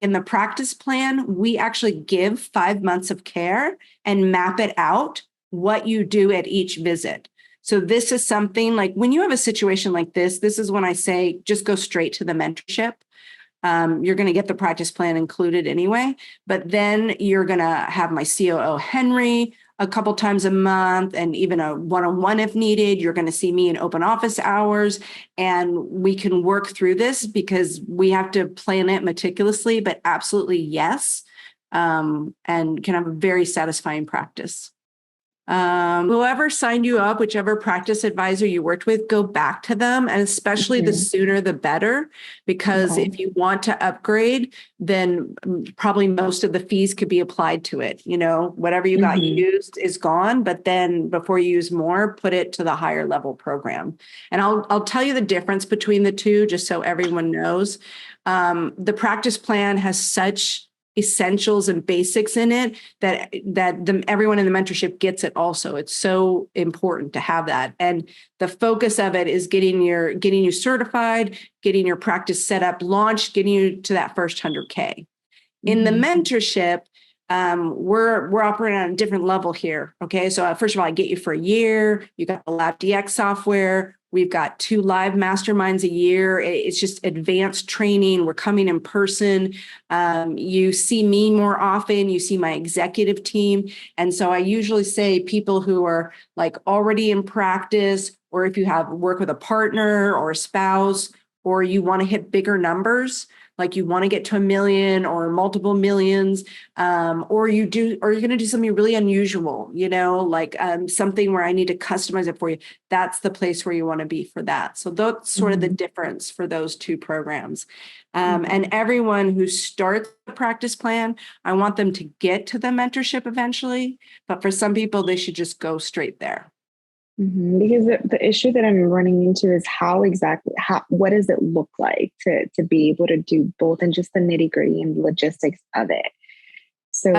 In the practice plan, we actually give 5 months of care and map it out what you do at each visit. So this is something like when you have a situation like this is when I say, just go straight to the mentorship. You're going to get the practice plan included anyway, but then you're going to have my COO, Henry, a couple times a month, and even a one-on-one if needed. You're going to see me in open office hours, and we can work through this because we have to plan it meticulously, but absolutely yes, and can have a very satisfying practice. Whoever signed you up, whichever practice advisor you worked with, go back to them. And especially the sooner, the better, because if you want to upgrade, then probably most of the fees could be applied to it. You know, whatever you got used is gone, but then before you use more, put it to the higher level program. And I'll tell you the difference between the two, just so everyone knows. The practice plan has such essentials and basics in it that everyone in the mentorship gets it also. It's so important to have that. And the focus of it is getting you certified, getting your practice set up, launched, getting you to that first 100K. In the mentorship, we're operating on a different level here. Okay. So first of all, I get you for a year. You got the Lab DX software. We've got 2 live masterminds a year. It's just advanced training. We're coming in person. You see me more often. You see my executive team. And so I usually say people who are like already in practice, or if you have work with a partner or a spouse, or you want to hit bigger numbers, like you want to get to 1 million or multiple millions, or you're going to do something really unusual, you know, like something where I need to customize it for you. That's the place where you want to be for that. So that's sort of the difference for those two programs. And everyone who starts the practice plan, I want them to get to the mentorship eventually. But for some people, they should just go straight there. Because the issue that I'm running into is what does it look like to be able to do both, and just the nitty gritty and logistics of it. So,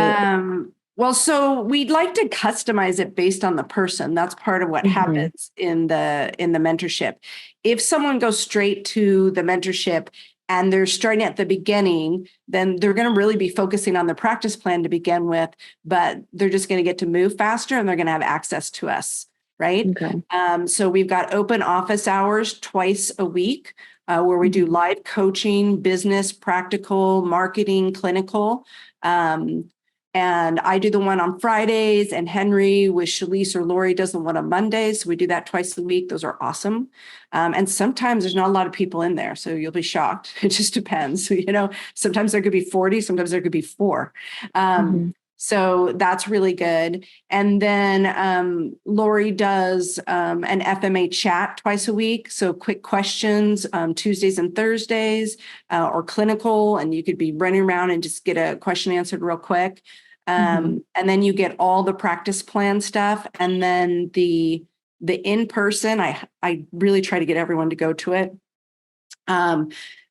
so we'd like to customize it based on the person. That's part of what happens in the mentorship. If someone goes straight to the mentorship and they're starting at the beginning, then they're going to really be focusing on the practice plan to begin with, but they're just going to get to move faster and they're going to have access to us. Right. Okay. So we've got open office hours twice a week where we do live coaching, business, practical, marketing, clinical. And I do the one on Fridays, and Henry with Shalise or Lori does the one on Mondays. So we do that twice a week. Those are awesome. And sometimes there's not a lot of people in there, so you'll be shocked. It just depends. You know, sometimes there could be 40, sometimes there could be 4. So that's really good. And then Lori does an FMA chat twice a week. So quick questions Tuesdays and Thursdays or clinical. And you could be running around and just get a question answered real quick. And then you get all the practice plan stuff. And then the in-person, I really try to get everyone to go to it.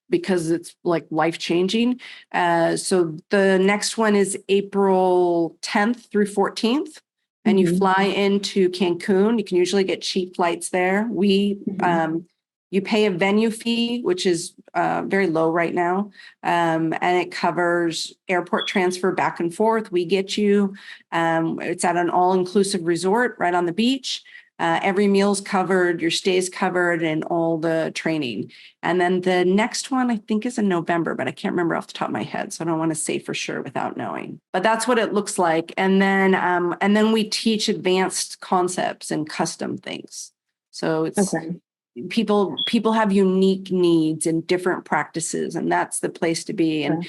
Because it's like life-changing. So the next one is April 10th through 14th, and you fly into Cancun. You can usually get cheap flights there. You pay a venue fee, which is very low right now, and it covers airport transfer back and forth. We get you. It's at an all-inclusive resort right on the beach. Every meal's covered, your stay's covered, and all the training. And then the next one, I think, is in November, but I can't remember off the top of my head, so I don't want to say for sure without knowing. But that's what it looks like. And then we teach advanced concepts and custom things. So it's people have unique needs and different practices, and that's the place to be. And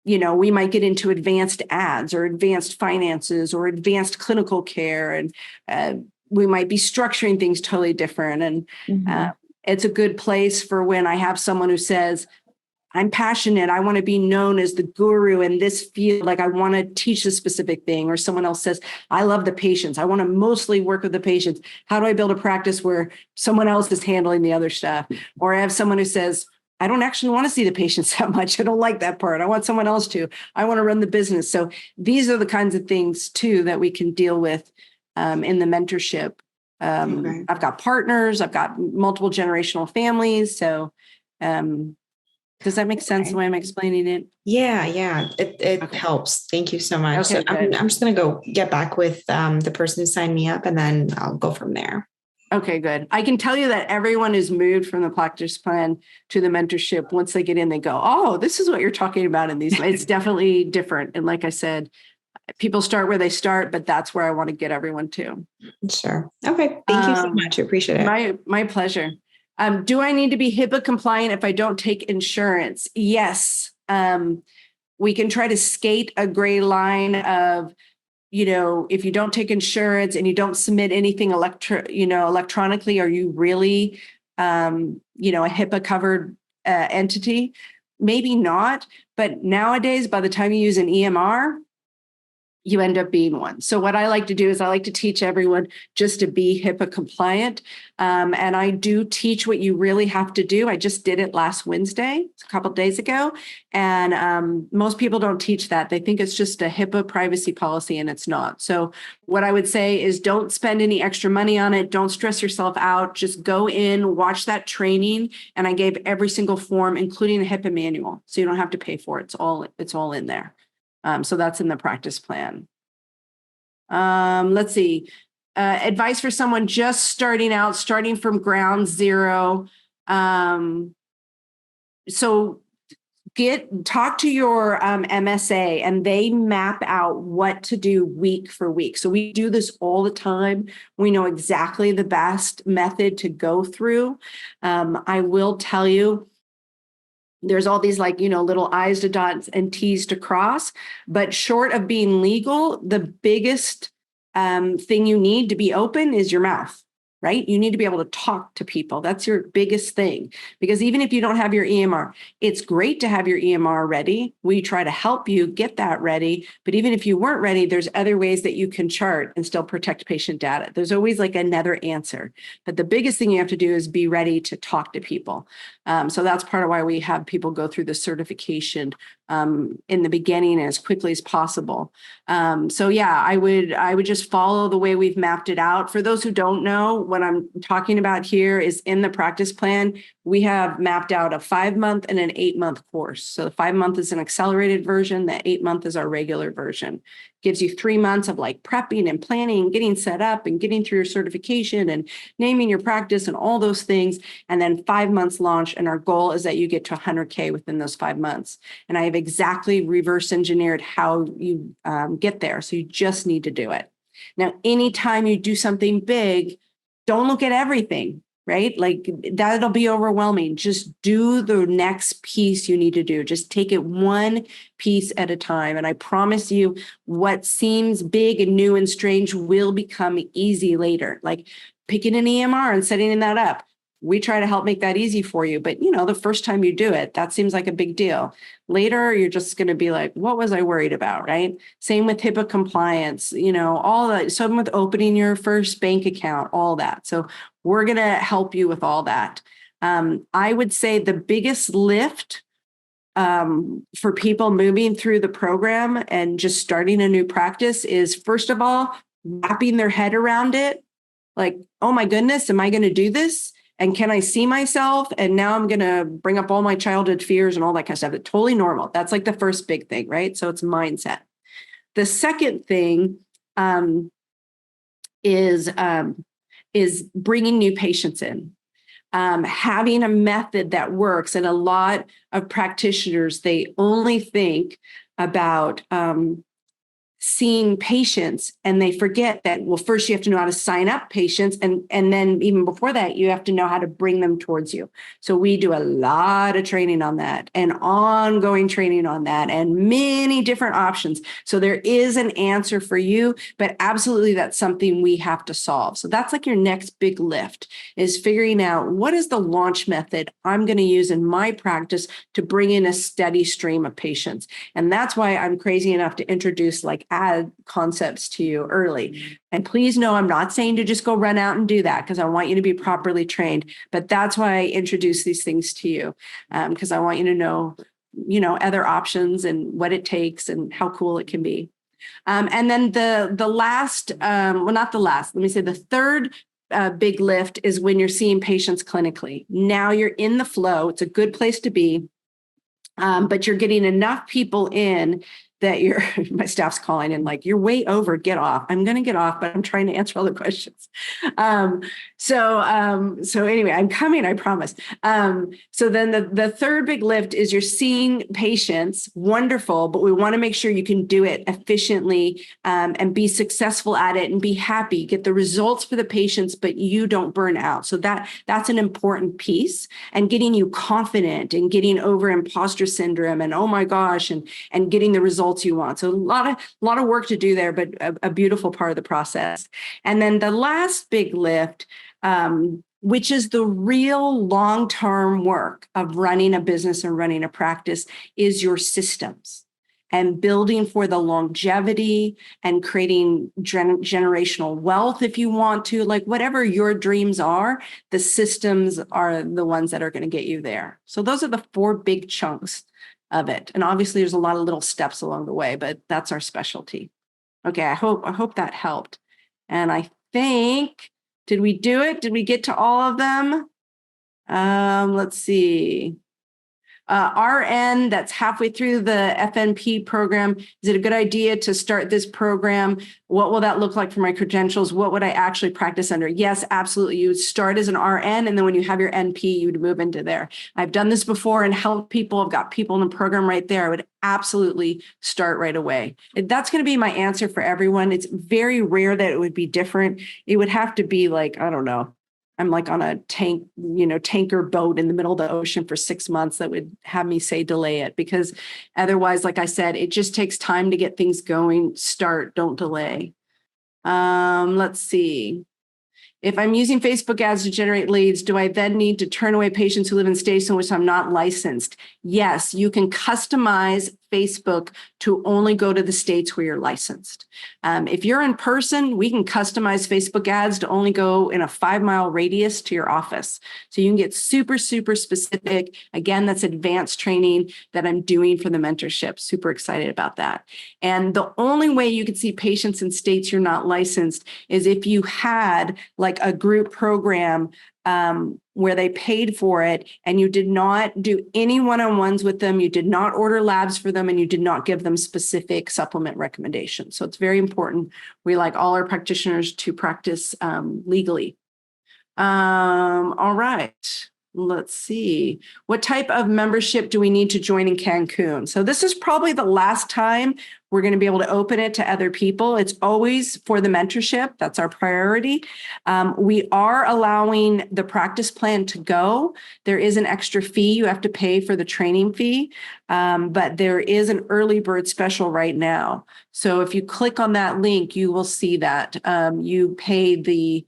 you know, we might get into advanced ads or advanced finances or advanced clinical care, and we might be structuring things totally different. And it's a good place for when I have someone who says, I'm passionate, I want to be known as the guru in this field, like I want to teach a specific thing. Or someone else says, I love the patients, I want to mostly work with the patients. How do I build a practice where someone else is handling the other stuff? Or I have someone who says, I don't actually want to see the patients that much. I don't like that part. I want someone else to. I want to run the business. So these are the kinds of things, too, that we can deal with in the mentorship. I've got partners. I've got multiple generational families. So Does that make sense the way I'm explaining it? Yeah, it Okay. helps. Thank you so much. Okay, So good. I'm just gonna go get back with the person who signed me up, and then I'll go from there. Okay, good. I can tell you that everyone is moved from the practice plan to the mentorship. Once they get in, they go, "Oh, this is what you're talking about in these." It's definitely different. And like I said, people start where they start, but that's where I want to get everyone to. Sure. Okay. Thank you so much. I appreciate it. My pleasure. Do I need to be HIPAA compliant if I don't take insurance? Yes. We can try to skate a gray line of, if you don't take insurance and you don't submit anything electronically, are you really, a HIPAA covered entity? Maybe not. But nowadays, by the time you use an EMR, you end up being one. So what I like to do is I like to teach everyone just to be HIPAA compliant. And I do teach what you really have to do. I just did it last Wednesday, a couple of days ago. And most people don't teach that. They think it's just a HIPAA privacy policy, and it's not. So what I would say is don't spend any extra money on it. Don't stress yourself out. Just go in, watch that training. And I gave every single form, including a HIPAA manual. So you don't have to pay for it. It's all in there. So that's in the practice plan. Let's see. Advice for someone just starting out, starting from ground zero. So talk to your MSA, and they map out what to do week for week. So we do this all the time. We know exactly the best method to go through. I will tell you, there's all these little I's to dot and T's to cross, but short of being legal, the biggest thing you need to be open is your mouth, right? You need to be able to talk to people. That's your biggest thing, because even if you don't have your EMR, it's great to have your EMR ready. We try to help you get that ready. But even if you weren't ready, there's other ways that you can chart and still protect patient data. There's always another answer. But the biggest thing you have to do is be ready to talk to people. So that's part of why we have people go through the certification in the beginning as quickly as possible. So yeah, I would just follow the way we've mapped it out. For those who don't know, what I'm talking about here is in the practice plan, we have mapped out a 5-month and an 8-month course. So the 5-month is an accelerated version. The 8-month is our regular version. Gives you 3 months of prepping and planning, getting set up and getting through your certification and naming your practice and all those things. And then 5 months launch. And our goal is that you get to 100K within those 5 months. And I have exactly reverse engineered how you get there. So you just need to do it. Now, anytime you do something big, don't look at everything, right? That'll be overwhelming. Just do the next piece you need to do. Just take it one piece at a time. And I promise you, what seems big and new and strange will become easy later. Like picking an EMR and setting that up. We try to help make that easy for you. But, the first time you do it, that seems like a big deal. Later, you're just going to be like, what was I worried about, right? Same with HIPAA compliance, all that. Same with opening your first bank account, all that. So we're going to help you with all that. I would say the biggest lift for people moving through the program and just starting a new practice is, first of all, wrapping their head around it. Like, oh my goodness, am I going to do this? And can I see myself? And now I'm going to bring up all my childhood fears and all that kind of stuff. It's totally normal. That's the first big thing, right? So it's mindset. The second thing is bringing new patients in. Having a method that works. And a lot of practitioners, they only think about seeing patients, and they forget that, well, first you have to know how to sign up patients. And then even before that, you have to know how to bring them towards you. So we do a lot of training on that and ongoing training on that and many different options. So there is an answer for you, but absolutely that's something we have to solve. So that's your next big lift, is figuring out what is the launch method I'm going to use in my practice to bring in a steady stream of patients. And that's why I'm crazy enough to introduce add concepts to you early. And please know, I'm not saying to just go run out and do that, because I want you to be properly trained. But that's why I introduce these things to you, because I want you to know, other options and what it takes and how cool it can be. And then the last, not the last, let me say the third big lift is when you're seeing patients clinically. Now you're in the flow. It's a good place to be. but you're getting enough people in that my staff's calling and like, you're way over, get off. I'm going to get off, but I'm trying to answer all the questions. So anyway, I'm coming, I promise. So then the third big lift is you're seeing patients, wonderful, but we want to make sure you can do it efficiently, and be successful at it and be happy, get the results for the patients, but you don't burn out. So that's an important piece, and getting you confident and getting over imposter syndrome and, oh my gosh, and getting the results you want. So a lot of work to do there, but a beautiful part of the process. And then the last big lift, which is the real long-term work of running a business and running a practice, is your systems and building for the longevity and creating generational wealth if you want to, like whatever your dreams are, the systems are the ones that are going to get you there. So those are the 4 big chunks of it. And obviously there's a lot of little steps along the way, but that's our specialty. Okay, I hope that helped. And I think, did we do it? Did we get to all of them? Let's see. RN, that's halfway through the FNP program. Is it a good idea to start this program? What will that look like for my credentials? What would I actually practice under? Yes, absolutely. You would start as an RN, and then when you have your NP, you would move into there. I've done this before and helped people. I've got people in the program right there. I would absolutely start right away. That's going to be my answer for everyone. It's very rare that it would be different. It would have to be like, I don't know, I'm like on a tanker boat in the middle of the ocean for 6 months that would have me say delay it, because otherwise, like I said, it just takes time to get things going. Start, don't delay. Let's see. If I'm using Facebook ads to generate leads, do I then need to turn away patients who live in states in which I'm not licensed? Yes, you can customize Facebook to only go to the states where you're licensed. If you're in person, we can customize Facebook ads to only go in a 5-mile radius to your office. So you can get super, super specific. Again, that's advanced training that I'm doing for the mentorship. Super excited about that. And the only way you can see patients in states you're not licensed is if you had like a group program where they paid for it and you did not do any one-on-ones with them, you did not order labs for them, and you did not give them specific supplement recommendations. So it's very important. We like all our practitioners to practice legally. All right. Let's see. What type of membership do we need to join in Cancun? So this is probably the last time we're going to be able to open it to other people. It's always for the mentorship. That's our priority. We are allowing the practice plan to go. There is an extra fee you have to pay for the training fee, but there is an early bird special right now. So if you click on that link, you will see that you pay the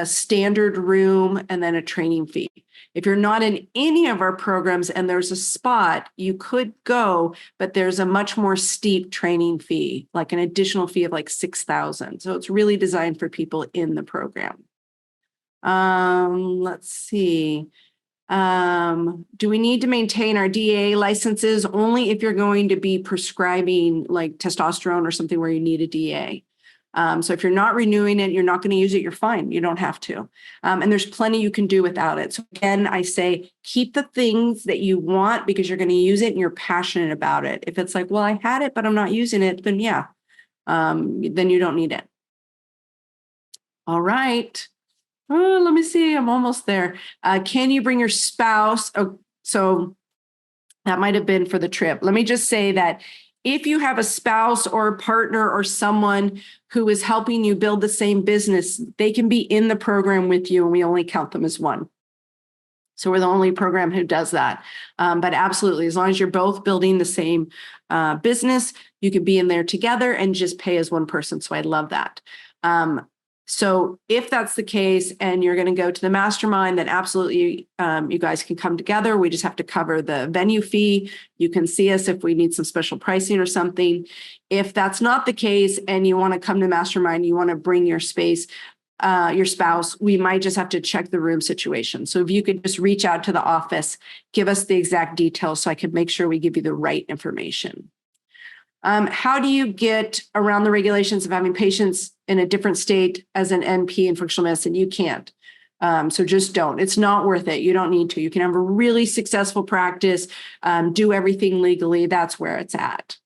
standard room and then a training fee. If you're not in any of our programs and there's a spot, you could go, but there's a much more steep training fee, like an additional fee of like $6,000. So it's really designed for people in the program. Let's see. Do we need to maintain our DA licenses only if you're going to be prescribing like testosterone or something where you need a DA? So if you're not renewing it, you're not going to use it, you're fine. You don't have to. And there's plenty you can do without it. So again, I say, keep the things that you want because you're going to use it and you're passionate about it. If it's like, well, I had it, but I'm not using it, then yeah, then you don't need it. All right. Oh, let me see. I'm almost there. Can you bring your spouse? Oh, so that might have been for the trip. Let me just say that if you have a spouse or a partner or someone who is helping you build the same business, they can be in the program with you and we only count them as one. So we're the only program who does that. But absolutely, as long as you're both building the same business, you can be in there together and just pay as one person. So I love that. So if that's the case and you're going to go to the mastermind, then absolutely you guys can come together. We just have to cover the venue fee. You can see us if we need some special pricing or something. If that's not the case and you want to come to the mastermind, you want to bring your spouse, we might just have to check the room situation. So if you could just reach out to the office, give us the exact details so I can make sure we give you the right information. How do you get around the regulations of having patients in a different state as an NP in functional medicine? You can't. So just don't. It's not worth it. You don't need to. You can have a really successful practice, do everything legally. That's where it's at.